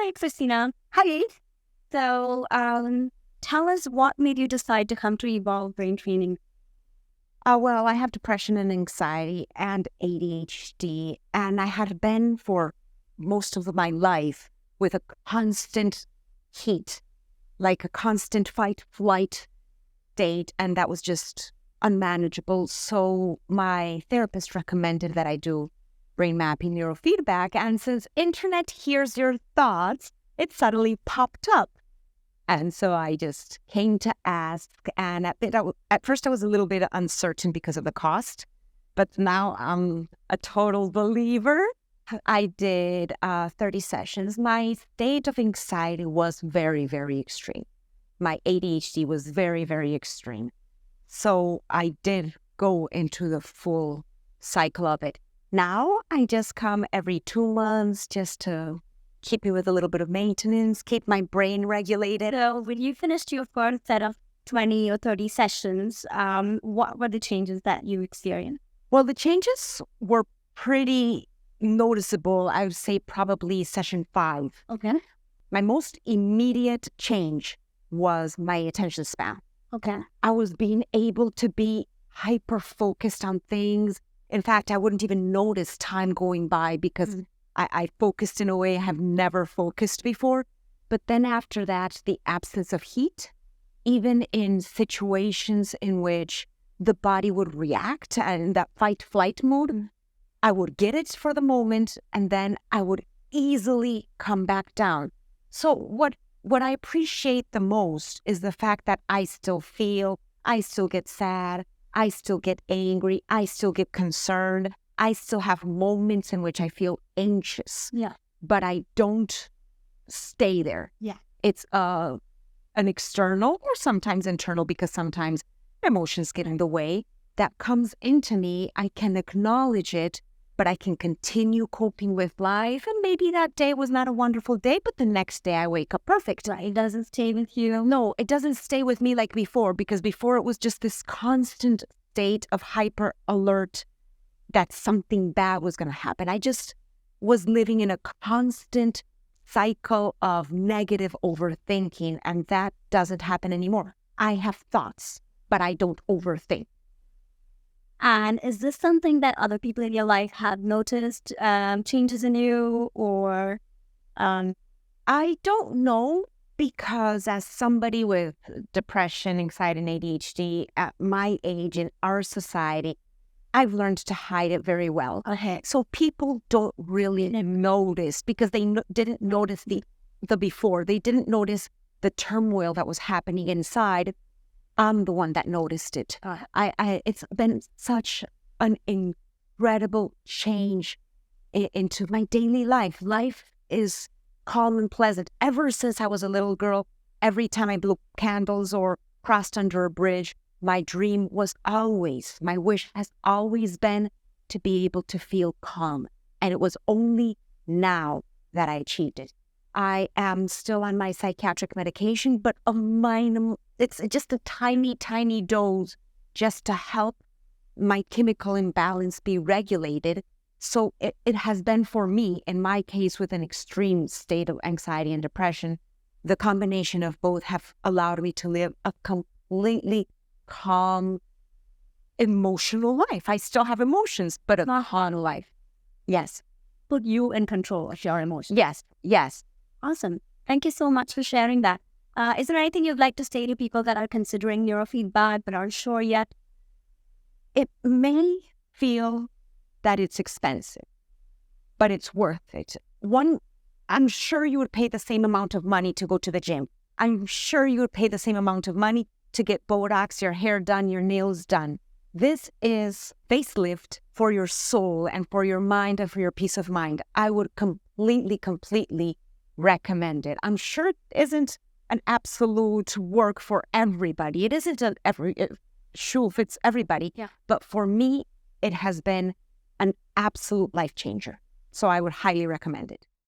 Hi, Christina. Hi. So, tell us what made you decide to come to Evolve Brain Training? Well, I have depression and anxiety and ADHD, and I had been for most of my life with a constant heat, like a constant fight-flight state, and that was just unmanageable. So my therapist recommended that I do brain mapping neurofeedback, and since internet hears your thoughts, it suddenly popped up. And so I just came to ask, and at first I was a little bit uncertain because of the cost, but now I'm a total believer. I did 30 sessions. My state of anxiety was very, very extreme. My ADHD was very, very extreme. So I did go into the full cycle of it. Now I just come every 2 months just to keep me with a little bit of maintenance, keep my brain regulated. So, when you finished your first set of 20 or 30 sessions, what were the changes that you experienced? Well, the changes were pretty noticeable. I would say probably session 5. Okay. My most immediate change was my attention span. Okay. I was being able to be hyper-focused on things. In fact, I wouldn't even notice time going by because I focused in a way I have never focused before. But then after that, the absence of heat, even in situations in which the body would react and that fight-flight mode, I would get it for the moment and then I would easily come back down. So what I appreciate the most is the fact that I still feel, I still get sad, I still get angry, I still get concerned. I still have moments in which I feel anxious, but I don't stay there. Yeah. It's an external or sometimes internal, because sometimes emotions get in the way. That comes into me. I can acknowledge it, but I can continue coping with life. And maybe that day was not a wonderful day, but the next day I wake up perfect. Right. It doesn't stay with you. No, it doesn't stay with me like before, because before it was just this constant state of hyper alert that something bad was going to happen. I just was living in a constant cycle of negative overthinking, and that doesn't happen anymore. I have thoughts, but I don't overthink. And is this something that other people in your life have noticed, changes in you, or? I don't know, because as somebody with depression, anxiety, and ADHD at my age in our society, I've learned to hide it very well. Okay. So people don't really notice, because they didn't notice the before. They didn't notice the turmoil that was happening inside. I'm the one that noticed it. It's been such an incredible change into my daily life. Life is calm and pleasant. Ever since I was a little girl, every time I blew candles or crossed under a bridge, my dream was always, my wish has always been to be able to feel calm. And it was only now that I achieved it. I am still on my psychiatric medication, but it's just a tiny, tiny dose just to help my chemical imbalance be regulated. So it has been, for me, in my case, with an extreme state of anxiety and depression, the combination of both have allowed me to live a completely calm, emotional life. I still have emotions, but a calm life. Yes. Put you in control of your emotions. Yes. Awesome. Thank you so much for sharing that. Is there anything you'd like to say to people that are considering neurofeedback but aren't sure yet? It may feel that it's expensive, but it's worth it. I'm sure you would pay the same amount of money to go to the gym. I'm sure you would pay the same amount of money to get Botox, your hair done, your nails done. This is facelift for your soul and for your mind and for your peace of mind. I would completely recommend it. I'm sure it isn't an absolute work for everybody. It isn't every shoe fits everybody. Yeah. But for me, it has been an absolute life changer. So I would highly recommend it.